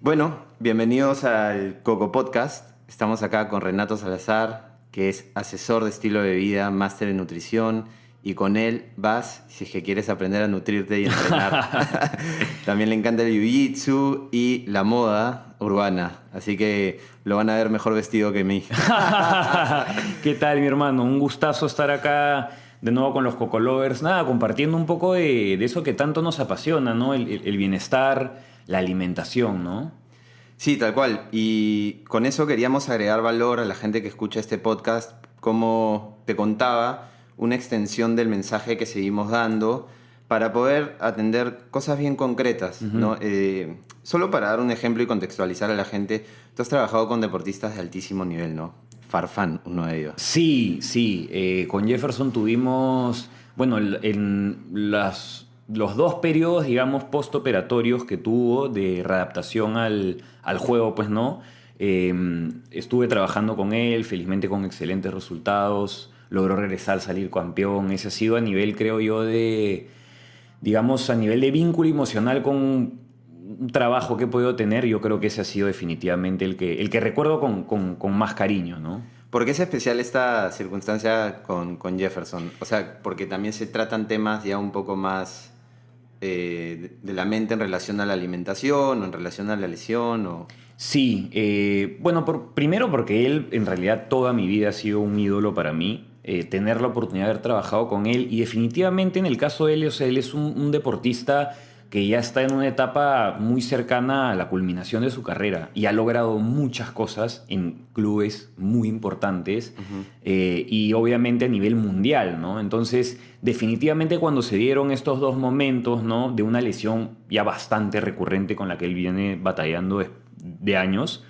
Bueno, bienvenidos al Coco Podcast. Estamos acá con Renato Salazar, que es asesor de estilo de vida, máster en nutrición, y con él vas si es que quieres aprender a nutrirte y entrenar. También le encanta el jiu-jitsu y la moda urbana, así que lo van a ver mejor vestido que mí. ¿Qué tal, mi hermano? Un gustazo estar acá de nuevo con los Coco Lovers. Nada, compartiendo un poco de eso que tanto nos apasiona, ¿no? El bienestar, la alimentación, ¿no? Sí, tal cual. Y con eso queríamos agregar valor a la gente que escucha este podcast, como te contaba, una extensión del mensaje que seguimos dando para poder atender cosas bien concretas, ¿no? Solo para dar un ejemplo y contextualizar a la gente, tú has trabajado con deportistas de altísimo nivel, ¿no? Farfán, uno de ellos. Sí, sí. Con Jefferson tuvimos, bueno, los dos periodos, digamos, postoperatorios que tuvo de readaptación al juego, pues no. Estuve trabajando con él, felizmente con excelentes resultados. Logró regresar, salir campeón. Ese ha sido a nivel, creo yo, digamos, a nivel de vínculo emocional con un trabajo que he podido tener. Yo creo que ese ha sido definitivamente el que recuerdo con más cariño, ¿no? ¿Por qué es especial esta circunstancia con Jefferson? O sea, porque también se tratan temas ya un poco más de la mente en relación a la alimentación o en relación a la lesión o... Sí, bueno, primero porque él en realidad toda mi vida ha sido un ídolo para mí. Tener la oportunidad de haber trabajado con él y definitivamente en el caso de él, o sea, él es un deportista que ya está en una etapa muy cercana a la culminación de su carrera y ha logrado muchas cosas en clubes muy importantes y obviamente a nivel mundial, ¿no? Entonces, definitivamente cuando se dieron estos dos momentos, ¿no? De una lesión ya bastante recurrente con la que él viene batallando de años,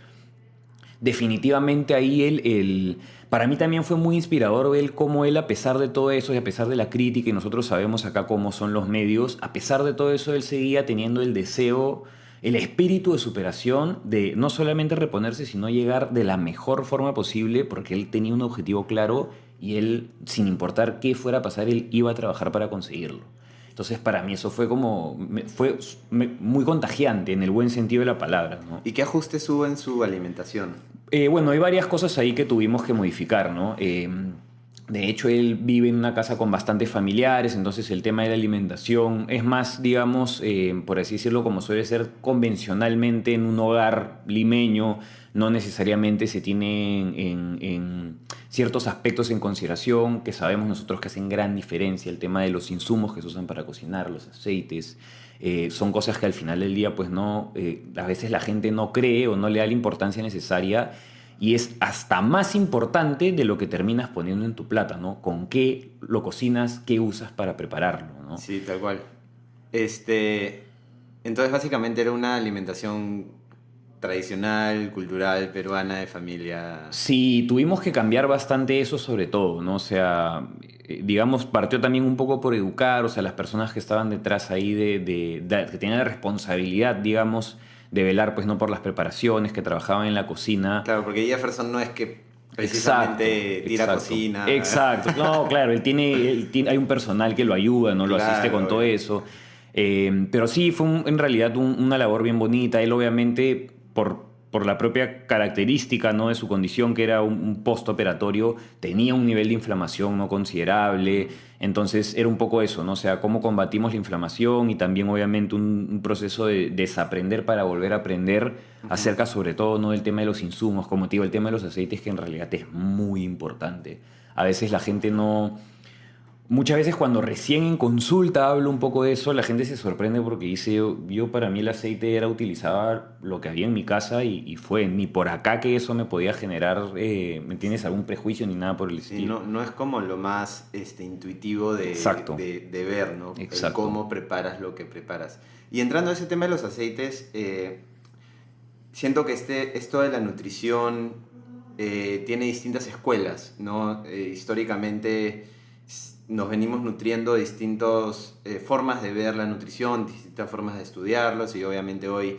definitivamente ahí para mí también fue muy inspirador ver cómo él, a pesar de todo eso y a pesar de la crítica, y nosotros sabemos acá cómo son los medios, a pesar de todo eso, él seguía teniendo el deseo, el espíritu de superación de no solamente reponerse, sino llegar de la mejor forma posible, porque él tenía un objetivo claro y él, sin importar qué fuera a pasar, él iba a trabajar para conseguirlo. Entonces, para mí eso fue muy contagiante en el buen sentido de la palabra, ¿no? ¿Y qué ajustes hubo en su alimentación? Bueno, hay varias cosas ahí que tuvimos que modificar, ¿no? De hecho, él vive en una casa con bastantes familiares, entonces el tema de la alimentación es más, digamos, por así decirlo, como suele ser convencionalmente en un hogar limeño, no necesariamente se tienen en ciertos aspectos en consideración que sabemos nosotros que hacen gran diferencia, el tema de los insumos que se usan para cocinar, los aceites. Son cosas que al final del día, pues no, a veces la gente no cree o no le da la importancia necesaria y es hasta más importante de lo que terminas poniendo en tu plata, ¿no? Con qué lo cocinas, qué usas para prepararlo, ¿no? Sí, tal cual. Entonces básicamente era una alimentación tradicional, cultural, peruana, de familia. Sí, tuvimos que cambiar bastante eso sobre todo, ¿no? O sea, digamos, partió también un poco por educar, o sea, las personas que estaban detrás ahí que tenían la responsabilidad, digamos, de velar, pues, no por las preparaciones, que trabajaban en la cocina. Claro, porque Jefferson no es que Exacto, precisamente tira exacto. cocina. Exacto, no, claro, hay un personal que lo ayuda, ¿no? Lo asiste Claro, con todo obvio. eso. Pero sí, fue en realidad una labor bien bonita. Él obviamente, por la propia característica, ¿no? De su condición, que era un postoperatorio, tenía un nivel de inflamación no considerable. Entonces era un poco eso, ¿no? O sea, cómo combatimos la inflamación y también obviamente un proceso de desaprender para volver a aprender acerca sobre todo, ¿no? Del tema de los insumos, como te digo, el tema de los aceites que en realidad es muy importante. A veces la gente no... Muchas veces cuando recién en consulta hablo un poco de eso, la gente se sorprende porque dice, yo para mí el aceite era utilizaba lo que había en mi casa y fue ni por acá que eso me podía generar, ¿me entiendes? Algún prejuicio ni nada por el Sí, estilo. no, no es como lo más intuitivo Exacto, de ver, ¿no? El exacto. cómo preparas lo que preparas. Y entrando a ese tema de los aceites, siento que esto de la nutrición tiene distintas escuelas, ¿no? Históricamente nos venimos nutriendo de distintas formas de ver la nutrición, distintas formas de estudiarlos y obviamente hoy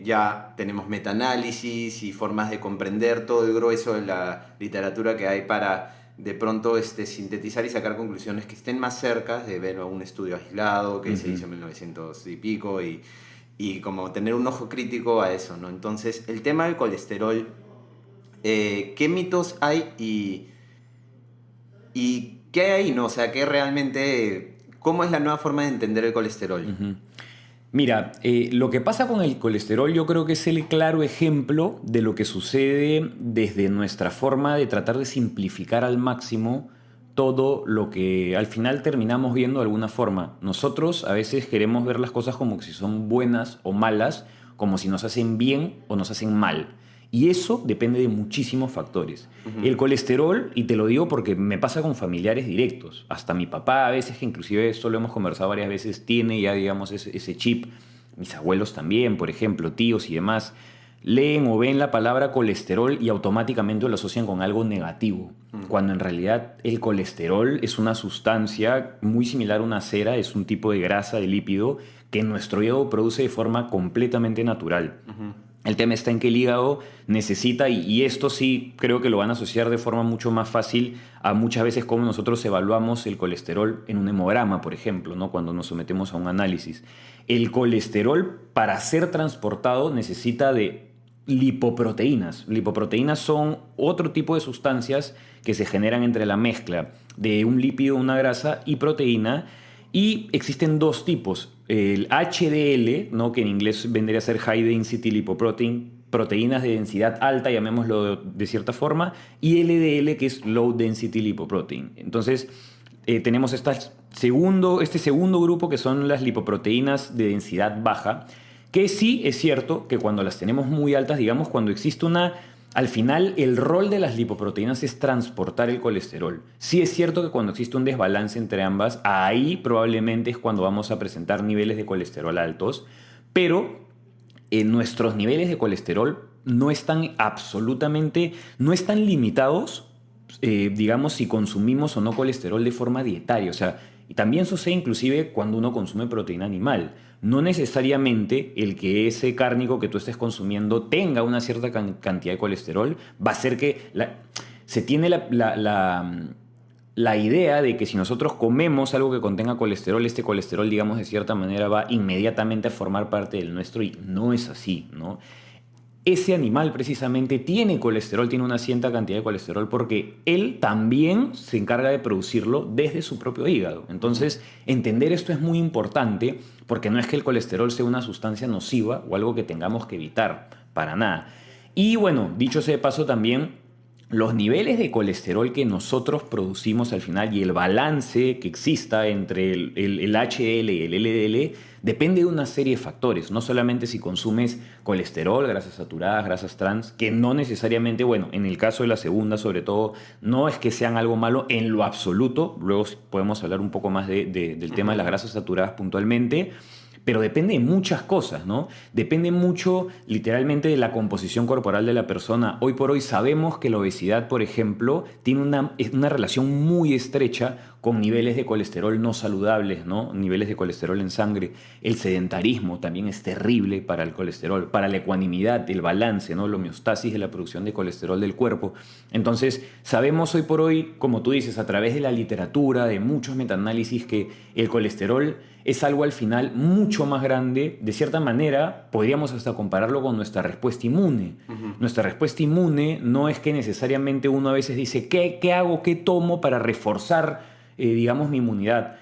ya tenemos metaanálisis y formas de comprender todo el grueso de la literatura que hay para de pronto sintetizar y sacar conclusiones que estén más cerca de ver un estudio aislado que se hizo en 1900 y pico y como tener un ojo crítico a eso, ¿no? Entonces, el tema del colesterol, ¿qué mitos hay y qué hay ahí, ¿no? O sea, ¿qué realmente, cómo es la nueva forma de entender el colesterol? Ujú. Mira, lo que pasa con el colesterol yo creo que es el claro ejemplo de lo que sucede desde nuestra forma de tratar de simplificar al máximo todo lo que al final terminamos viendo de alguna forma. Nosotros a veces queremos ver las cosas como que si son buenas o malas, como si nos hacen bien o nos hacen mal. Y eso depende de muchísimos factores. El colesterol, y te lo digo porque me pasa con familiares directos, hasta mi papá a veces, que inclusive esto lo hemos conversado varias veces, tiene ya digamos ese chip, mis abuelos también, por ejemplo, tíos y demás, leen o ven la palabra colesterol y automáticamente lo asocian con algo negativo, cuando en realidad el colesterol es una sustancia muy similar a una cera, es un tipo de grasa, de lípido, que nuestro hígado produce de forma completamente natural. El tema está en que el hígado necesita, y esto sí creo que lo van a asociar de forma mucho más fácil a muchas veces cómo nosotros evaluamos el colesterol en un hemograma, por ejemplo, ¿no? Cuando nos sometemos a un análisis. El colesterol, para ser transportado, necesita de lipoproteínas. Lipoproteínas son otro tipo de sustancias que se generan entre la mezcla de un lípido, una grasa y proteína. Y existen dos tipos, el HDL, ¿no? Que en inglés vendría a ser High Density Lipoprotein, proteínas de densidad alta, llamémoslo de cierta forma, y LDL, que es Low Density Lipoprotein. Entonces, tenemos este segundo grupo, que son las lipoproteínas de densidad baja, que sí es cierto que cuando las tenemos muy altas, digamos, cuando existe una... Al final, el rol de las lipoproteínas es transportar el colesterol. Sí es cierto que cuando existe un desbalance entre ambas, ahí probablemente es cuando vamos a presentar niveles de colesterol altos, pero nuestros niveles de colesterol no están absolutamente, no están limitados, digamos, si consumimos o no colesterol de forma dietaria. O sea, y también sucede inclusive cuando uno consume proteína animal. No necesariamente el que ese cárnico que tú estés consumiendo tenga una cierta cantidad de colesterol va a ser que se tiene la idea de que si nosotros comemos algo que contenga colesterol, este colesterol, digamos, de cierta manera va inmediatamente a formar parte del nuestro, y no es así, ¿no? Ese animal precisamente tiene colesterol, tiene una cierta cantidad de colesterol porque él también se encarga de producirlo desde su propio hígado. Entonces, entender esto es muy importante porque no es que el colesterol sea una sustancia nociva o algo que tengamos que evitar, para nada. Y bueno, dicho sea de paso también, los niveles de colesterol que nosotros producimos al final y el balance que exista entre el HDL y el LDL depende de una serie de factores. No solamente si consumes colesterol, grasas saturadas, grasas trans, que no necesariamente, bueno, en el caso de la segunda sobre todo, no es que sean algo malo en lo absoluto. Luego podemos hablar un poco más del tema de las grasas saturadas puntualmente. Pero depende de muchas cosas, ¿no? Depende mucho, literalmente, de la composición corporal de la persona. Hoy por hoy sabemos que la obesidad, por ejemplo, tiene una relación muy estrecha con niveles de colesterol no saludables, ¿no? Niveles de colesterol en sangre. El sedentarismo también es terrible para el colesterol, para la ecuanimidad, el balance, ¿no? La homeostasis de la producción de colesterol del cuerpo. Entonces, sabemos hoy por hoy, como tú dices, a través de la literatura, de muchos metaanálisis, que el colesterol es algo al final mucho más grande. De cierta manera, podríamos hasta compararlo con nuestra respuesta inmune. Nuestra respuesta inmune no es que necesariamente uno a veces dice, ¿qué hago, qué tomo para reforzar, digamos, mi inmunidad?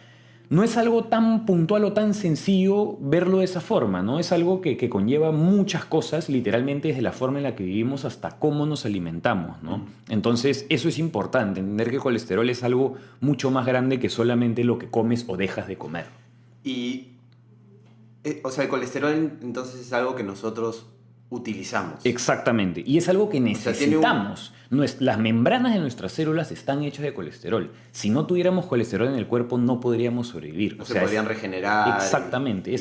No es algo tan puntual o tan sencillo verlo de esa forma, ¿no? Es algo que conlleva muchas cosas, literalmente desde la forma en la que vivimos hasta cómo nos alimentamos, ¿no? Entonces, eso es importante, entender que el colesterol es algo mucho más grande que solamente lo que comes o dejas de comer. Y, o sea, el colesterol entonces es algo que nosotros utilizamos. Exactamente. Y es algo que O sea, tiene necesitamos. Las membranas de nuestras células están hechas de colesterol. Si no tuviéramos colesterol en el cuerpo, no podríamos sobrevivir. No se podrían regenerar. Exactamente.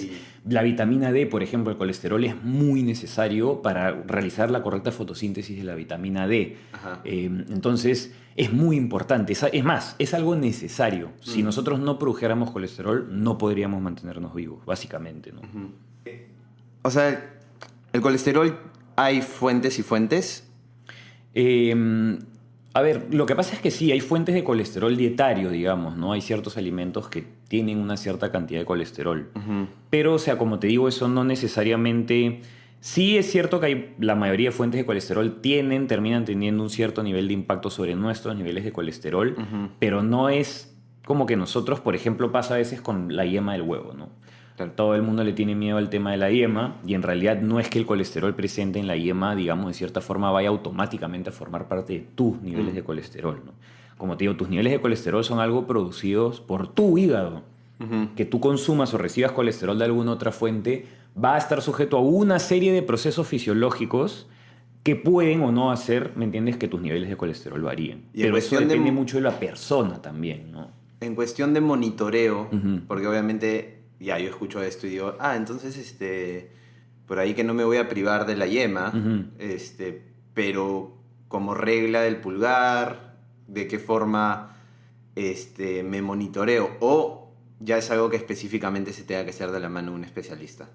La vitamina D, por ejemplo, el colesterol es muy necesario para realizar la correcta fotosíntesis de la vitamina D. Entonces, es muy importante. Es más, es algo necesario. Si nosotros no produjéramos colesterol, no podríamos mantenernos vivos, básicamente, ¿no? O sea, el colesterol, ¿hay fuentes y fuentes? A ver, lo que pasa es que sí, hay fuentes de colesterol dietario, digamos, ¿no? Hay ciertos alimentos que tienen una cierta cantidad de colesterol. Ujú. Pero, o sea, como te digo, eso no necesariamente... Sí es cierto que la mayoría de fuentes de colesterol terminan teniendo un cierto nivel de impacto sobre nuestros niveles de colesterol, Ujú. pero no es como que nosotros, por ejemplo, pasa a veces con la yema del huevo, ¿no? Claro. Todo el mundo le tiene miedo al tema de la yema y en realidad no es que el colesterol presente en la yema, digamos, de cierta forma vaya automáticamente a formar parte de tus niveles de colesterol, ¿no? Como te digo, tus niveles de colesterol son algo producidos por tu hígado. Ujú. Que tú consumas o recibas colesterol de alguna otra fuente va a estar sujeto a una serie de procesos fisiológicos que pueden o no hacer, ¿me entiendes?, que tus niveles de colesterol varíen. Y Pero eso depende mucho de la persona también, ¿no? en cuestión de monitoreo, Ujú. porque obviamente ya yo escucho esto y digo, entonces por ahí que no me voy a privar de la yema, Ujú. pero como regla del pulgar, de qué forma me monitoreo, o ya es algo que específicamente se tenga que hacer de la mano de un especialista.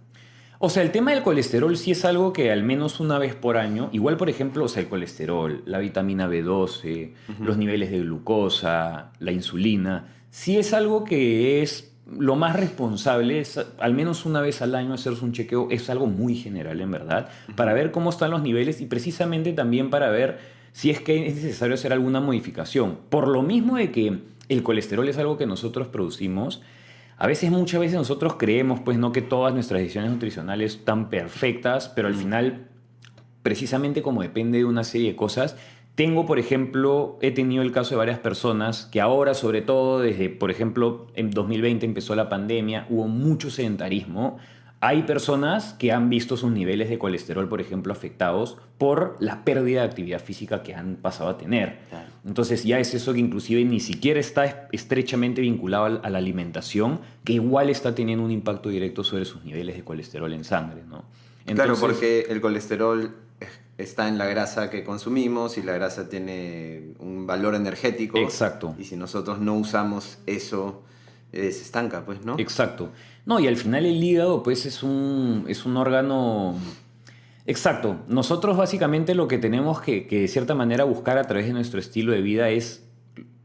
O sea, el tema del colesterol sí es algo que al menos una vez por año, igual por ejemplo, o sea, el colesterol, la vitamina B12, los niveles de glucosa, la insulina, sí es algo que es lo más responsable, es al menos una vez al año hacerse un chequeo, es algo muy general en verdad, para ver cómo están los niveles y precisamente también para ver si es que es necesario hacer alguna modificación. Por lo mismo de que el colesterol es algo que nosotros producimos, muchas veces nosotros creemos, pues, no que todas nuestras decisiones nutricionales están perfectas, pero al final, precisamente como depende de una serie de cosas, por ejemplo, he tenido el caso de varias personas que ahora, sobre todo desde, por ejemplo, en 2020 empezó la pandemia, hubo mucho sedentarismo. Hay personas que han visto sus niveles de colesterol, por ejemplo, afectados por la pérdida de actividad física que han pasado a tener. Claro. Entonces ya es eso que inclusive ni siquiera está estrechamente vinculado a la alimentación, que igual está teniendo un impacto directo sobre sus niveles de colesterol en sangre, ¿no? Claro, Entonces, porque el colesterol está en la grasa que consumimos y la grasa tiene un valor energético. exacto. Y si nosotros no usamos eso, se estanca, pues, ¿no? Exacto. No, y al final el hígado, pues, es un órgano. Exacto. Nosotros básicamente lo que tenemos que de cierta manera buscar a través de nuestro estilo de vida es,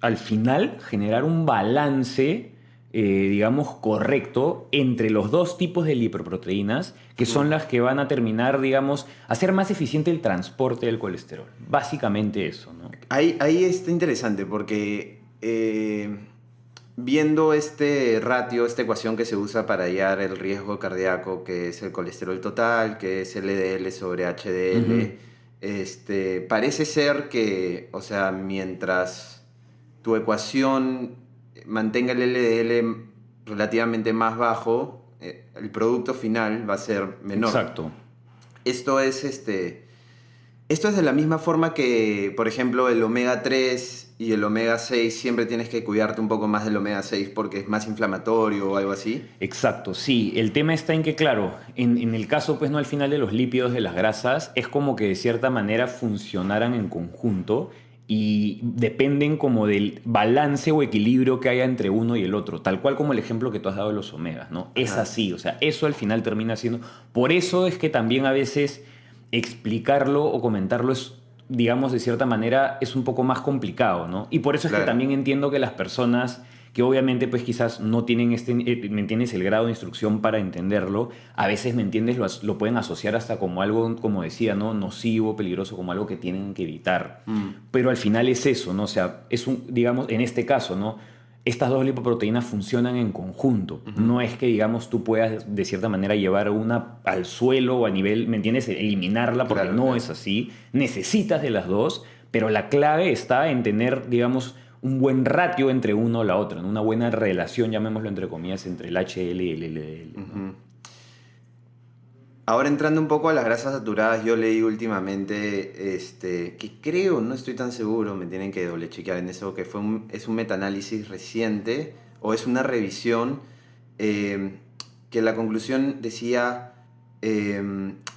al final, generar un balance, digamos, correcto entre los dos tipos de lipoproteínas, que son las que van a terminar, digamos, a hacer más eficiente el transporte del colesterol. Básicamente eso, ¿no? Ahí está interesante porque viendo este ratio, esta ecuación que se usa para hallar el riesgo cardíaco, que es el colesterol total, que es LDL sobre HDL, Ujú. parece ser que, o sea, mientras tu ecuación mantenga el LDL relativamente más bajo, el producto final va a ser menor. Exacto. Esto es esto es de la misma forma que, por ejemplo, el omega 3 y el omega 6 siempre tienes que cuidarte un poco más del omega 6 porque es más inflamatorio o algo así. Exacto, sí. El tema está en que, claro, en el caso, pues no al final de los lípidos, de las grasas, es como que de cierta manera funcionaran en conjunto y dependen como del balance o equilibrio que haya entre uno y el otro, tal cual como el ejemplo que tú has dado de los omegas, ¿no? Es Ajá. así, o sea, eso al final termina siendo... Por eso es que también a veces explicarlo o comentarlo es, digamos, de cierta manera, es un poco más complicado, ¿no? Y por eso es que Claro. también entiendo que las personas que obviamente pues quizás no tienen ¿me entiendes?, el grado de instrucción para entenderlo, a veces, ¿me entiendes?, lo pueden asociar hasta como algo, como decía, ¿no?, nocivo, peligroso, como algo que tienen que evitar. Pero al final es eso, ¿no? O sea, digamos, en este caso, ¿no?, estas dos lipoproteínas funcionan en conjunto. No es que, digamos, tú puedas de cierta manera llevar una al suelo o a nivel, ¿me entiendes?, eliminarla, porque Claro, no claro. es así. Necesitas de las dos, pero la clave está en tener, digamos, un buen ratio entre uno o la otra, ¿no? Una buena relación, llamémoslo entre comillas, entre el HDL y el LDL, ¿no? Ujú. Ahora entrando un poco a las grasas saturadas, yo leí últimamente, que creo, no estoy tan seguro, me tienen que doble chequear en eso, que es un metaanálisis reciente, o es una revisión, que la conclusión decía,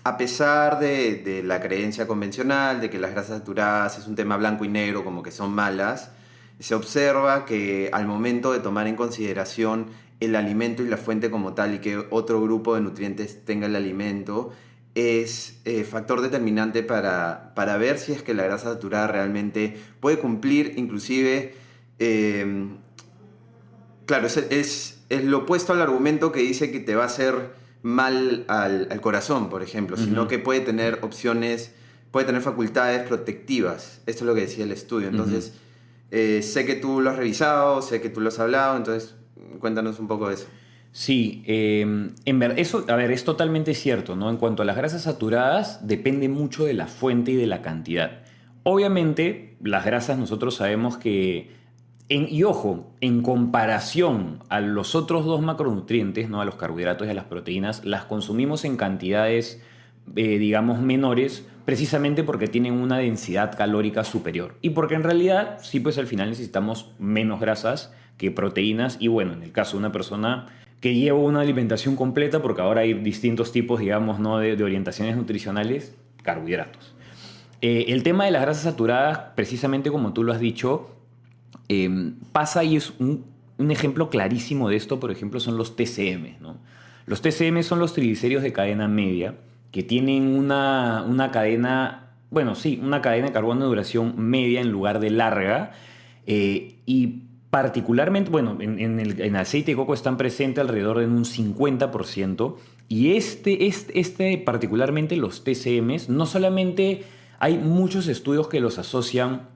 a pesar de la creencia convencional de que las grasas saturadas es un tema blanco y negro, como que son malas, se observa que al momento de tomar en consideración el alimento y la fuente como tal y que otro grupo de nutrientes tenga el alimento, es factor determinante para ver si es que la grasa saturada realmente puede cumplir inclusive, claro, es lo opuesto al argumento que dice que te va a hacer mal al corazón, por ejemplo, sino que puede tener opciones, puede tener facultades protectivas. Esto es lo que decía el estudio. Entonces, sé que tú lo has revisado, sé que tú lo has hablado, entonces cuéntanos un poco de eso. Sí, eso, a ver, es totalmente cierto, ¿no? En cuanto a las grasas saturadas, depende mucho de la fuente y de la cantidad. Obviamente, las grasas nosotros sabemos que, y ojo, en comparación a los otros dos macronutrientes, ¿no? A los carbohidratos y a las proteínas, las consumimos en cantidades, digamos, menores, precisamente porque tienen una densidad calórica superior. Y porque en realidad, sí, pues al final necesitamos menos grasas que proteínas. Y bueno, en el caso de una persona que lleva una alimentación completa, porque ahora hay distintos tipos, digamos, ¿no? de orientaciones nutricionales, carbohidratos. El tema de las grasas saturadas, precisamente como tú lo has dicho, pasa y es un ejemplo clarísimo de esto, por ejemplo, son los TCM, ¿no? Los TCM son los triglicéridos de cadena media, que tienen una cadena, bueno, sí, una cadena de carbono de duración media en lugar de larga, y particularmente, bueno, en aceite de coco están presentes alrededor de un 50%, y particularmente los TCMs, no solamente hay muchos estudios que los asocian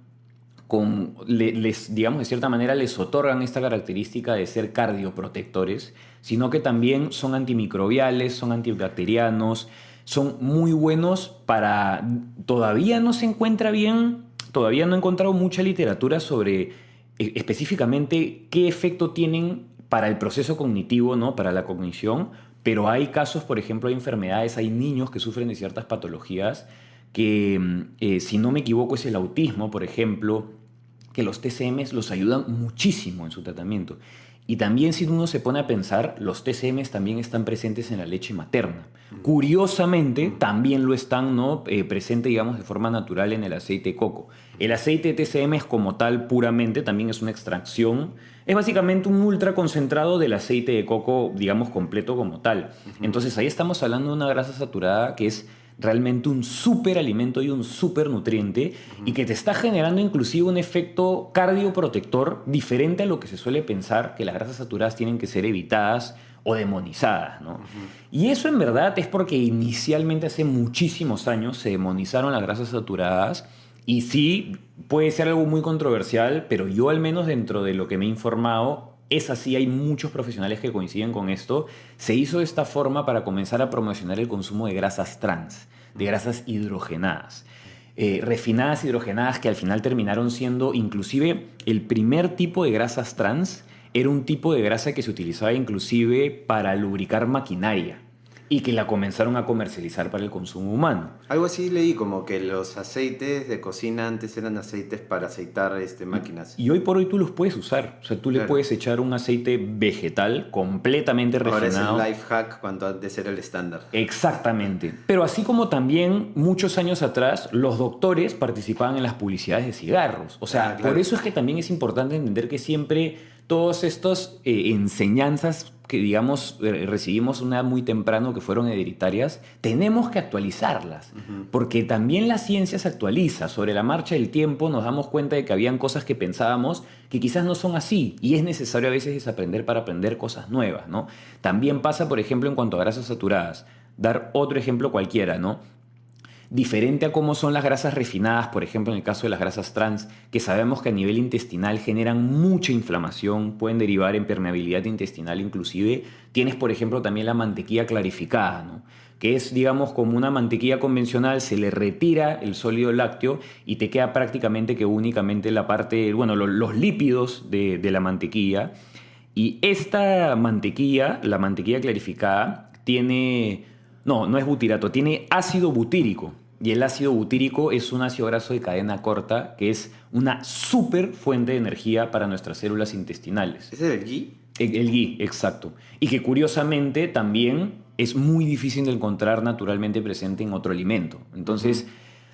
digamos, de cierta manera les otorgan esta característica de ser cardioprotectores, sino que también son antimicrobiales, son antibacterianos, son muy buenos para... Todavía no se encuentra bien, todavía no he encontrado mucha literatura sobre específicamente qué efecto tienen para el proceso cognitivo, ¿no? Para la cognición, pero hay casos, por ejemplo, hay enfermedades, hay niños que sufren de ciertas patologías que, si no me equivoco, es el autismo, por ejemplo, que los TCMs los ayudan muchísimo en su tratamiento. Y también, si uno se pone a pensar, los TCMs también están presentes en la leche materna. Curiosamente, también lo están, ¿no? Presente, digamos, de forma natural en el aceite de coco. El aceite de TCM es como tal puramente, también es una extracción. Es básicamente un ultra concentrado del aceite de coco, digamos, completo como tal. Entonces ahí estamos hablando de una grasa saturada que es realmente un súper alimento y un súper nutriente y que te está generando inclusive un efecto cardioprotector diferente a lo que se suele pensar que las grasas saturadas tienen que ser evitadas o demonizadas, ¿no? Y eso en verdad es porque inicialmente hace muchísimos años se demonizaron las grasas saturadas y sí puede ser algo muy controversial, pero yo al menos dentro de lo que me he informado es así, hay muchos profesionales que coinciden con esto. Se hizo de esta forma para comenzar a promocionar el consumo de grasas trans, de grasas hidrogenadas. Refinadas hidrogenadas que al final terminaron siendo inclusive el primer tipo de grasas trans, era un tipo de grasa que se utilizaba inclusive para lubricar maquinaria y que la comenzaron a comercializar para el consumo humano. Algo así leí, como que los aceites de cocina antes eran aceites para aceitar máquinas. Y hoy por hoy tú los puedes usar. O sea, tú le puedes echar un aceite vegetal completamente refinado. Ahora es el life hack cuando antes era el estándar. Exactamente. Pero así como también muchos años atrás los doctores participaban en las publicidades de cigarros. O sea, claro. Por eso es que también es importante entender que siempre todas estas enseñanzas que, digamos, recibimos una muy temprano que fueron hereditarias, tenemos que actualizarlas, porque también la ciencia se actualiza. Sobre la marcha del tiempo nos damos cuenta de que habían cosas que pensábamos que quizás no son así, y es necesario a veces desaprender para aprender cosas nuevas, ¿no? También pasa, por ejemplo, en cuanto a grasas saturadas. Dar otro ejemplo cualquiera, ¿no? Diferente a cómo son las grasas refinadas, por ejemplo, en el caso de las grasas trans, que sabemos que a nivel intestinal generan mucha inflamación, pueden derivar en permeabilidad intestinal inclusive. Tienes, por ejemplo, también la mantequilla clarificada, ¿no? Que es, digamos, como una mantequilla convencional, se le retira el sólido lácteo y te queda prácticamente que únicamente la parte, bueno, los lípidos de la mantequilla. Y esta mantequilla, la mantequilla clarificada, tiene... No es butirato, tiene ácido butírico. Y el ácido butírico es un ácido graso de cadena corta que es una súper fuente de energía para nuestras células intestinales. ¿Ese es el ghee? El ghee, exacto. Y que curiosamente también es muy difícil de encontrar naturalmente presente en otro alimento. Entonces,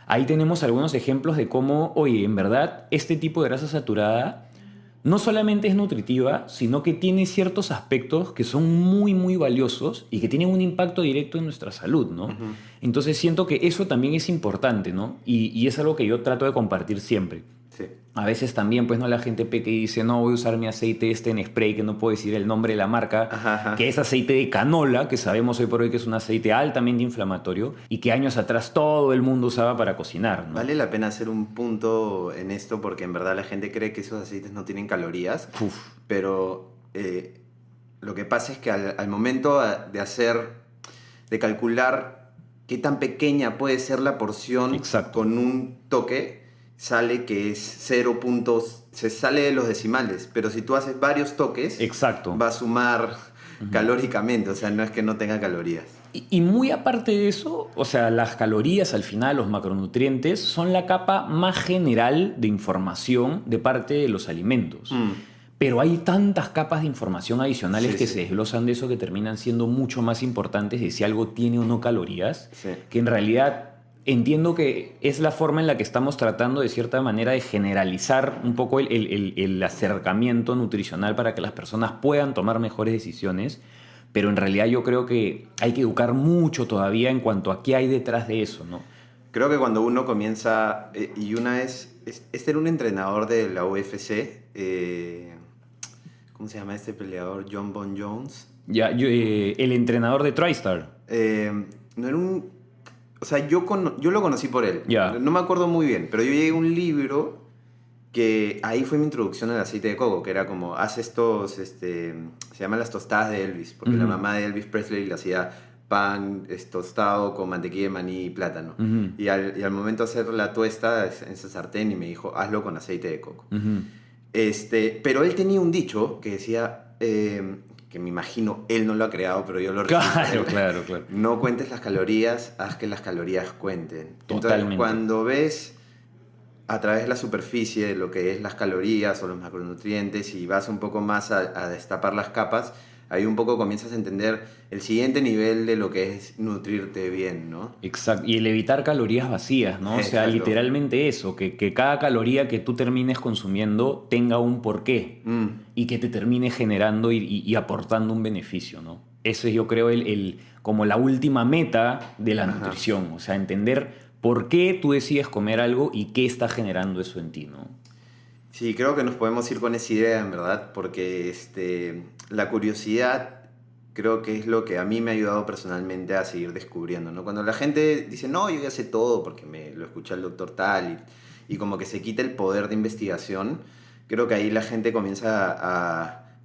ahí tenemos algunos ejemplos de cómo, oye, en verdad, este tipo de grasa saturada no solamente es nutritiva, sino que tiene ciertos aspectos que son muy, muy valiosos y que tienen un impacto directo en nuestra salud, ¿no? Entonces siento que eso también es importante, ¿no? Y es algo que yo trato de compartir siempre. Sí. A veces también, pues, no, la gente peca y dice, no, voy a usar mi aceite en spray, que no puedo decir el nombre de la marca, Ajá, ajá. que es aceite de canola, que sabemos hoy por hoy que es un aceite altamente inflamatorio y que años atrás todo el mundo usaba para cocinar, ¿no? Vale la pena hacer un punto en esto porque en verdad la gente cree que esos aceites no tienen calorías, Uf, pero lo que pasa es que al momento de calcular qué tan pequeña puede ser la porción Exacto. con un toque, sale que es 0 puntos, se sale de los decimales, pero si tú haces varios toques, exacto. va a sumar calóricamente, o sea, no es que no tenga calorías. Y muy aparte de eso, o sea, las calorías al final, los macronutrientes, son la capa más general de información de parte de los alimentos. Pero hay tantas capas de información adicionales Sí, que sí. se desglosan de eso que terminan siendo mucho más importantes de si algo tiene o no calorías, Sí. que en realidad entiendo que es la forma en la que estamos tratando de cierta manera de generalizar un poco el acercamiento nutricional para que las personas puedan tomar mejores decisiones, pero en realidad yo creo que hay que educar mucho todavía en cuanto a qué hay detrás de eso, ¿no? Creo que cuando uno comienza, y una vez, este era un entrenador de la UFC, ¿cómo se llama este peleador? John Bon Jones. Ya, el entrenador de TriStar. No era un... O sea, yo lo conocí por él. Ya. No me acuerdo muy bien, pero yo llegué a un libro que ahí fue mi introducción al aceite de coco, que era como, haz estos, se llaman las tostadas de Elvis, porque la mamá de Elvis Presley le hacía pan tostado con mantequilla de maní y plátano. Y al momento de hacer la tuesta en esa sartén y me dijo, hazlo con aceite de coco. Pero él tenía un dicho que decía, que me imagino él no lo ha creado, pero yo lo Claro, claro, claro. no cuentes las calorías, haz que las calorías cuenten. Totalmente. Entonces, cuando ves a través de la superficie de lo que es las calorías o los macronutrientes y vas un poco más a destapar las capas, ahí un poco comienzas a entender el siguiente nivel de lo que es nutrirte bien, ¿no? Exacto. Y el evitar calorías vacías, ¿no? O sea, Exacto. literalmente eso, que cada caloría que tú termines consumiendo tenga un porqué y que te termine generando y aportando un beneficio, ¿no? Eso es, yo creo, como la última meta de la nutrición. O sea, entender por qué tú decides comer algo y qué está generando eso en ti, ¿no? Sí, creo que nos podemos ir con esa idea, en verdad, porque la curiosidad creo que es lo que a mí me ha ayudado personalmente a seguir descubriendo, ¿no? Cuando la gente dice, no, yo ya sé todo porque me lo escucha el doctor tal y como que se quita el poder de investigación, creo que ahí la gente comienza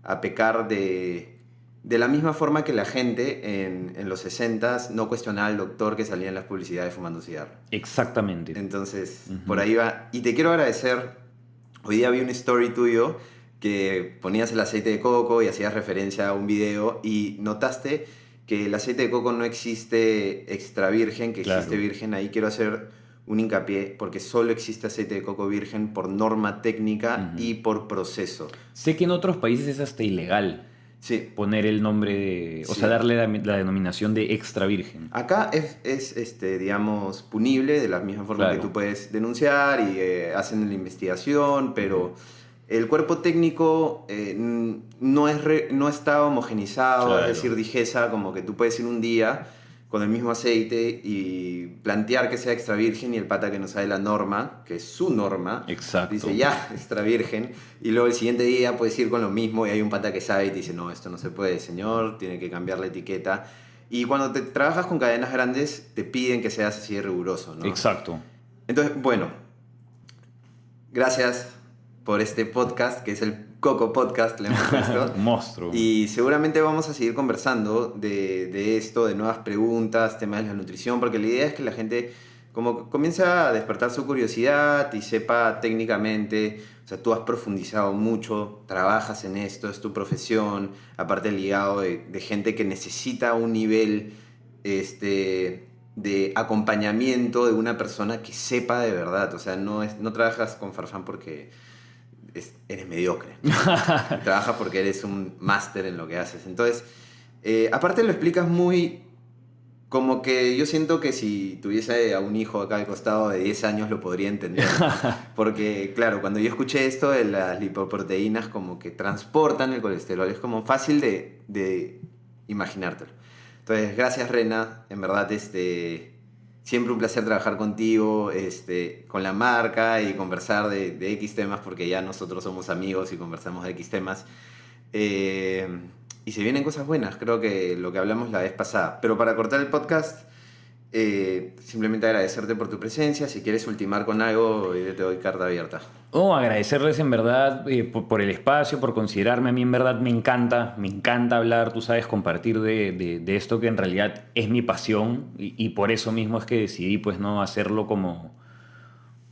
a pecar de la misma forma que la gente en los 60s no cuestionaba al doctor que salía en las publicidades fumando cigarro. Exactamente. Entonces, por ahí va. Y te quiero agradecer. Hoy día vi un story tuyo que ponías el aceite de coco y hacías referencia a un video y notaste que el aceite de coco no existe extra virgen, que Claro. existe virgen. Ahí quiero hacer un hincapié porque solo existe aceite de coco virgen por norma técnica y por proceso. Sé que en otros países es hasta ilegal Sí. poner el nombre de... O Sí. sea, darle la denominación de extra virgen. Acá es digamos, punible de la misma forma Claro. que tú puedes denunciar y hacen la investigación, pero el cuerpo técnico no está homogenizado, Claro. es decir, DIGESA, como que tú puedes ir un día con el mismo aceite y plantear que sea extra virgen y el pata que no sabe la norma, que es su norma, Exacto. dice ya, extra virgen, y luego el siguiente día puedes ir con lo mismo y hay un pata que sabe y te dice, no, esto no se puede, señor, tiene que cambiar la etiqueta. Y cuando te trabajas con cadenas grandes, te piden que seas así de riguroso, ¿no? Exacto. Entonces, bueno, gracias por este podcast, que es el Coco Podcast, le hemos puesto. Un monstruo. Y seguramente vamos a seguir conversando de esto, de nuevas preguntas, temas de la nutrición, porque la idea es que la gente como comience a despertar su curiosidad y sepa técnicamente, o sea, tú has profundizado mucho, trabajas en esto, es tu profesión, aparte ligado de gente que necesita un nivel de acompañamiento de una persona que sepa de verdad, o sea, no trabajas con Farfán porque eres mediocre. Trabajas porque eres un máster en lo que haces. Entonces, aparte lo explicas muy... Como que yo siento que si tuviese a un hijo acá al costado de 10 años lo podría entender. Porque, claro, cuando yo escuché esto de las lipoproteínas como que transportan el colesterol, es como fácil de imaginártelo. Entonces, gracias Rena, en verdad Siempre un placer trabajar contigo, con la marca y conversar de X temas, porque ya nosotros somos amigos y conversamos de X temas. Eh, y se vienen cosas buenas, creo que lo que hablamos la vez pasada. Pero para cortar el podcast, simplemente agradecerte por tu presencia. Si quieres ultimar con algo, te doy carta abierta. Oh, agradecerles en verdad por el espacio, por considerarme. A mí en verdad me encanta hablar, tú sabes, compartir de esto que en realidad es mi pasión y por eso mismo es que decidí pues no hacerlo como,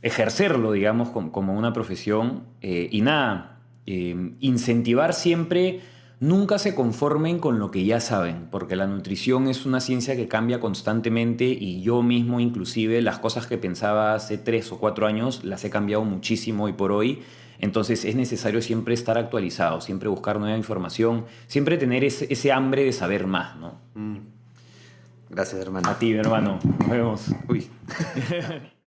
ejercerlo digamos como una profesión y nada, incentivar siempre, nunca se conformen con lo que ya saben, porque la nutrición es una ciencia que cambia constantemente y yo mismo inclusive las cosas que pensaba hace 3 o 4 años las he cambiado muchísimo hoy por hoy. Entonces es necesario siempre estar actualizado, siempre buscar nueva información, siempre tener ese hambre de saber más, ¿no? Gracias, hermano. A ti, mi hermano. Nos vemos. Uy.